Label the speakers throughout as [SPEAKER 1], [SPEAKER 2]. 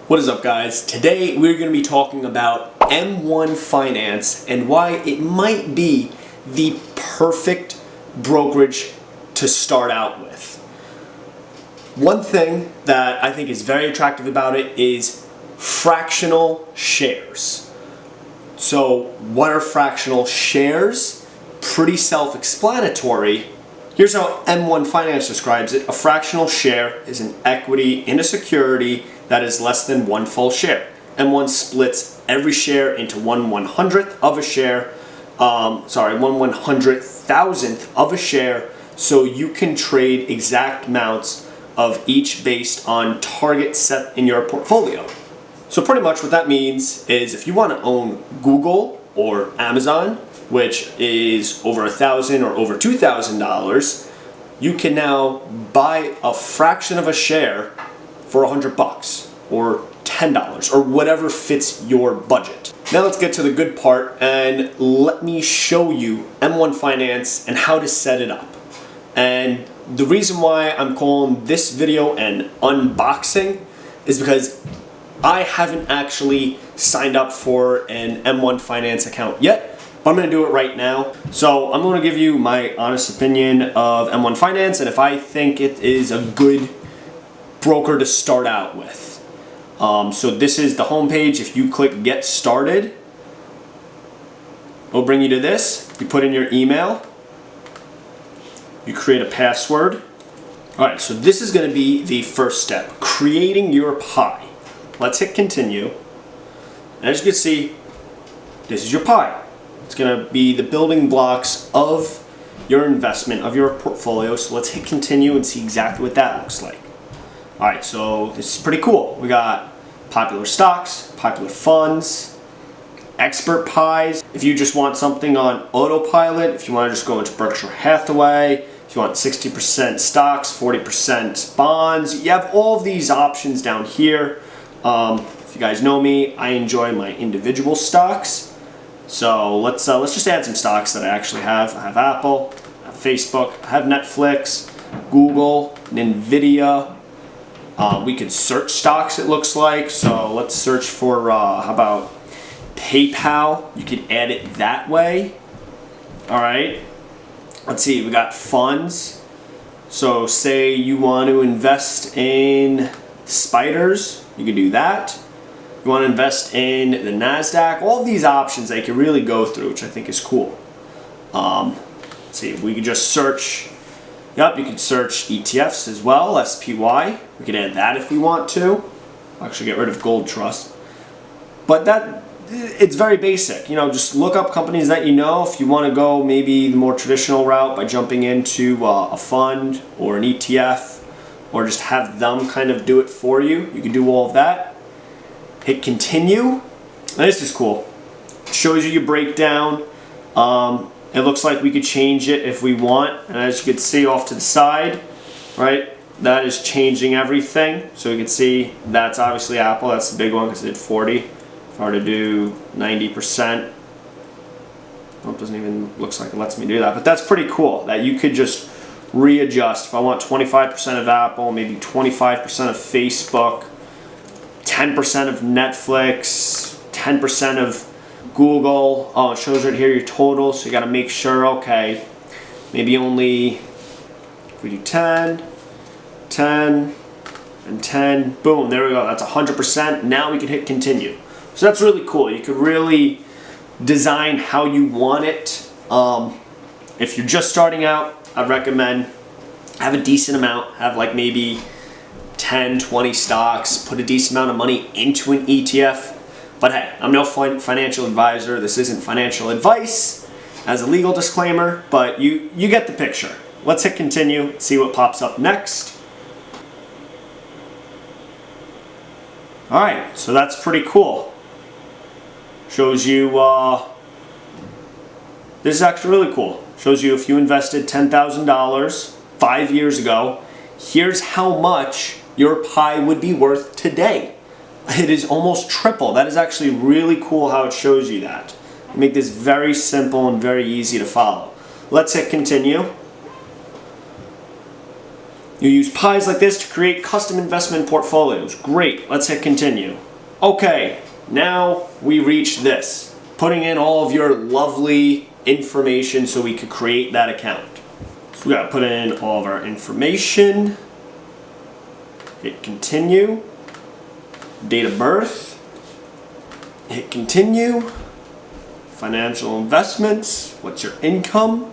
[SPEAKER 1] What is up, guys? Today we're going to be talking about M1 Finance and why it might be the perfect brokerage to start out with. One thing that I think is very attractive about it is fractional shares. So what are fractional shares? Pretty self-explanatory. Here's how M1 Finance describes it. A fractional share is an equity in a security that is less than one full share. M1 splits every share into 1/100th of a share, 1/100,000th of a share, so you can trade exact amounts of each based on targets set in your portfolio. So pretty much what that means is if you want to own Google or Amazon, which is over $1,000 or over $2,000, you can now buy a fraction of a share for $100 or $10 or whatever fits your budget. Now let's get to the good part and let me show you M1 Finance and how to set it up. And the reason why I'm calling this video an unboxing is because I haven't actually signed up for an M1 Finance account yet, but I'm going to do it right now. So I'm going to give you my honest opinion of M1 Finance and if I think it is a good broker to start out with. So this is the home page. If you click Get Started, it'll bring you to this. You put in your email. You create a password. Alright, so this is going to be the first step, creating your pie. Let's hit continue. And as you can see, this is your pie. It's going to be the building blocks of your investment, of your portfolio. So let's hit continue and see exactly what that looks like. Alright, so this is pretty cool. We got popular stocks, popular funds, expert pies. If you just want something on autopilot, if you want to just go into Berkshire Hathaway, if you want 60% stocks, 40% bonds, you have all of these options down here. If you guys know me, I enjoy my individual stocks. So let's just add some stocks that I actually have. I have Apple, I have Facebook, I have Netflix, Google, Nvidia. We could search stocks, it looks like. So let's search for, how about PayPal? You could add it that way. All right. Let's see, we got funds. So say you want to invest in spiders, you can do that. You want to invest in the NASDAQ. All of these options that you can really go through, which I think is cool. Let's see, we could just search. Yep, you could search ETFs as well, SPY. We could add that if we want to. Actually get rid of Gold Trust. But it's very basic. You know, just look up companies that you know. If you want to go maybe the more traditional route by jumping into a fund or an ETF or just have them kind of do it for you, you can do all of that. Hit continue. And this is cool. It shows you your breakdown. It looks like we could change it if we want, and as you can see off to the side, right, that is changing everything. So you can see that's obviously Apple, that's the big one because it did 40. If I were to do 90%, well, it doesn't even looks like it lets me do that, but that's pretty cool that you could just readjust. If I want 25% of Apple, maybe 25% of Facebook, 10% of Netflix, 10% of Google. Oh, it shows right here your total, so you got to make sure, okay, maybe only, if we do 10, 10, and 10, boom, there we go, that's 100%. Now we can hit continue. So that's really cool. You could really design how you want it. If you're just starting out, I'd recommend have a decent amount, have like maybe 10, 20 stocks, put a decent amount of money into an ETF. But hey, I'm no financial advisor. This isn't financial advice as a legal disclaimer, but you get the picture. Let's hit continue, see what pops up next. All right, so that's pretty cool. Shows you, this is actually really cool. Shows you if you invested $10,000 5 years ago, here's how much your pie would be worth today. It is almost triple. That is actually really cool how it shows you that. Make this very simple and very easy to follow. Let's hit continue. You use pies like this to create custom investment portfolios. Great, let's hit continue. Okay, now we reach this. Putting in all of your lovely information so we could create that account. So we gotta put in all of our information. Hit continue. Date of birth. Hit continue. Financial investments. What's your income?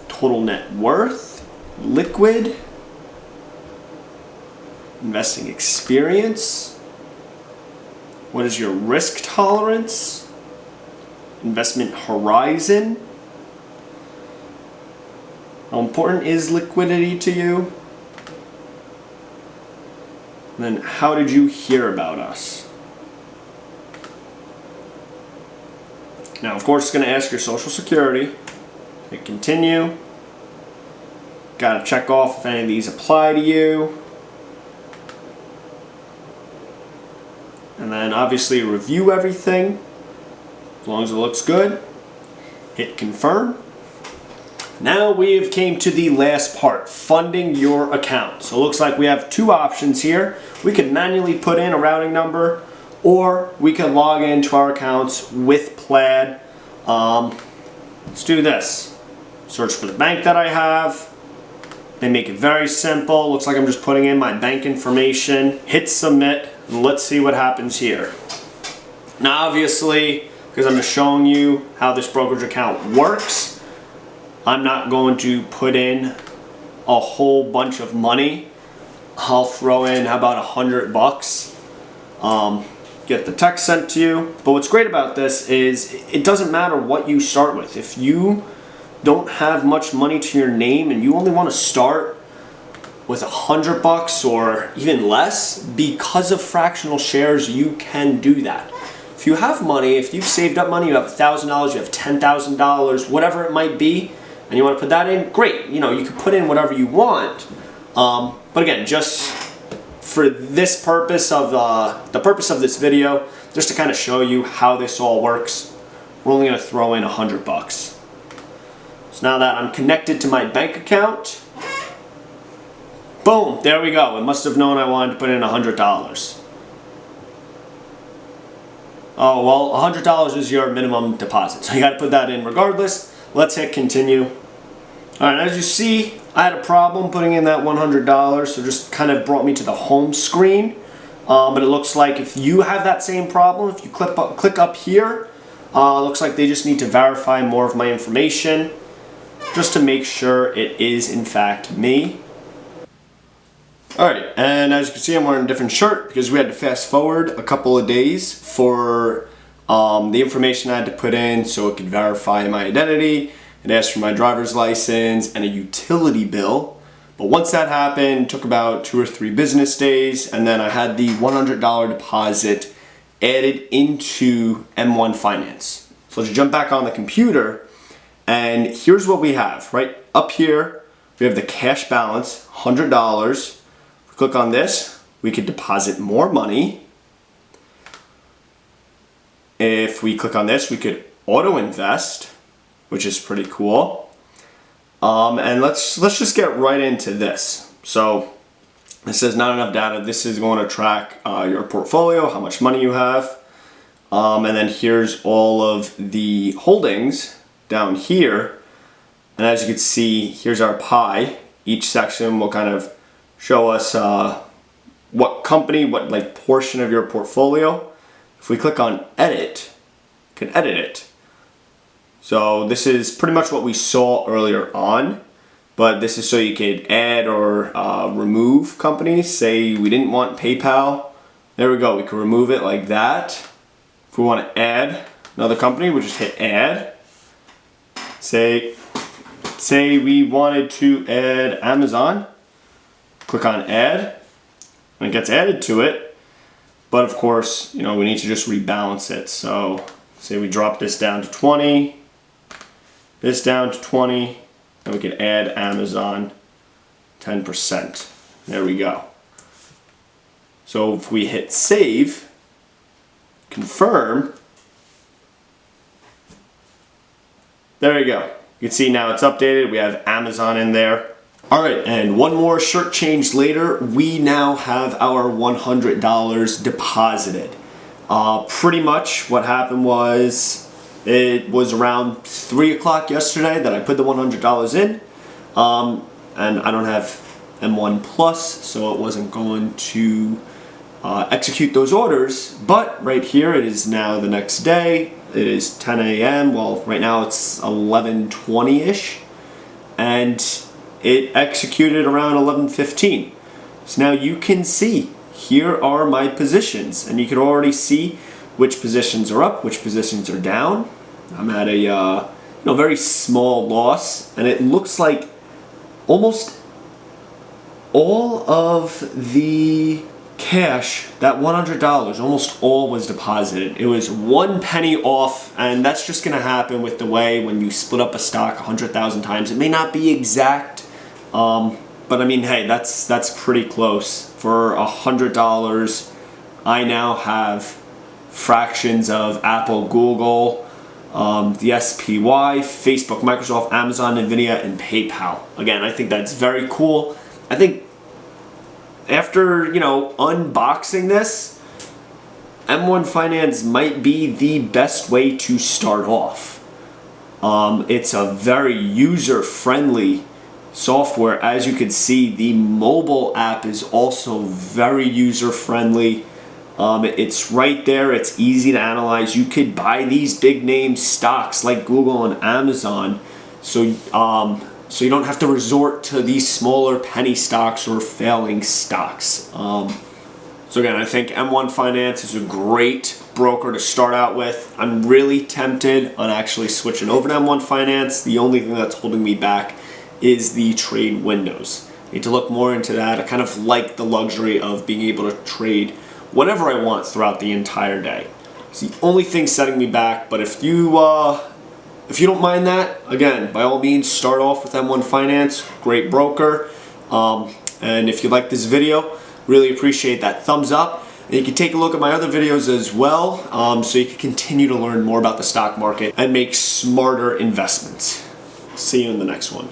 [SPEAKER 1] Total net worth. Liquid. Investing experience. What is your risk tolerance? Investment horizon. How important is liquidity to you? And then how did you hear about us? Now, of course, it's going to ask your social security. Hit continue. Got to check off if any of these apply to you. And then obviously review everything. As long as it looks good. Hit confirm. Now we have came to the last part, funding your account. So it looks like we have two options here. We could manually put in a routing number, or we could log into our accounts with Plaid. Let's do this. Search for the bank that I have. They make it very simple. Looks like I'm just putting in my bank information. Hit submit, and let's see what happens here. Now obviously, because I'm just showing you how this brokerage account works, I'm not going to put in a whole bunch of money. I'll throw in, how about $100? Get the text sent to you. But what's great about this is it doesn't matter what you start with. If you don't have much money to your name and you only want to start with $100 or even less, because of fractional shares, you can do that. If you have money, if you've saved up money, you have $1,000, you have $10,000, whatever it might be, and you want to put that in, great. You know, you can put in whatever you want. But again, just for this purpose of the purpose of this video, just to kind of show you how this all works, we're only going to throw in $100. So now that I'm connected to my bank account, boom, there we go. It must have known I wanted to put in $100. Oh, well, $100 is your minimum deposit, so you got to put that in regardless. Let's hit continue. All right, as you see, I had a problem putting in that $100, so just kind of brought me to the home screen. But it looks like if you have that same problem, if you click up here, looks like they just need to verify more of my information just to make sure it is in fact me. Alright, and as you can see, I'm wearing a different shirt because we had to fast forward a couple of days for the information I had to put in so it could verify my identity. It asked for my driver's license and a utility bill. But once that happened, it took about 2 or 3 business days, and then I had the $100 deposit added into M1 Finance. So let's jump back on the computer, and here's what we have. Right up here, we have the cash balance, $100. Click on this, we could deposit more money. If we click on this, we could auto invest, which is pretty cool. And let's just get right into this. So it says not enough data. This is going to track your portfolio, how much money you have. And then here's all of the holdings down here. And as you can see, here's our pie. Each section will kind of show us what company, what like portion of your portfolio. If we click on edit, you can edit it. So this is pretty much what we saw earlier on, but this is so you could add or remove companies. Say we didn't want PayPal, there we go, we can remove it like that. If we want to add another company, we just hit add. Say we wanted to add Amazon, click on add, and it gets added to it. But of course, you know, we need to just rebalance it. So say we drop this down to 20, this down to 20, and we can add Amazon 10%. There we go. So if we hit save, confirm, there you go. You can see now it's updated. We have Amazon in there. All right, and one more shirt change later, we now have our $100 deposited. Pretty much what happened was, it was around 3 o'clock yesterday that I put the $100 in, and I don't have M1 Plus, so it wasn't going to execute those orders, but right here it is now the next day. It is 10 a.m. Well, right now it's 11:20-ish, and it executed around 11:15. So now you can see, here are my positions, and you can already see which positions are up, which positions are down. I'm at a very small loss, and it looks like almost all of the cash, that $100, almost all was deposited. It was 1 penny off, and that's just going to happen with the way when you split up a stock 100,000 times. It may not be exact, but I mean, hey, that's pretty close. For $100, I now have fractions of Apple, Google, the SPY, Facebook, Microsoft, Amazon, Nvidia, and PayPal. Again, I think that's very cool. I think after, unboxing this, M1 Finance might be the best way to start off. It's a very user-friendly software. As you can see, the mobile app is also very user-friendly. It's right there. It's easy to analyze. You could buy these big name stocks like Google and Amazon. So you don't have to resort to these smaller penny stocks or failing stocks. So again, I think M1 Finance is a great broker to start out with. I'm really tempted on actually switching over to M1 Finance. The only thing that's holding me back is the trade windows. I need to look more into that. I kind of like the luxury of being able to trade whatever I want throughout the entire day. It's the only thing setting me back, but if you don't mind that, again, by all means, start off with M1 Finance, great broker. And if you like this video, really appreciate that thumbs up. And you can take a look at my other videos as well, so you can continue to learn more about the stock market and make smarter investments. See you in the next one.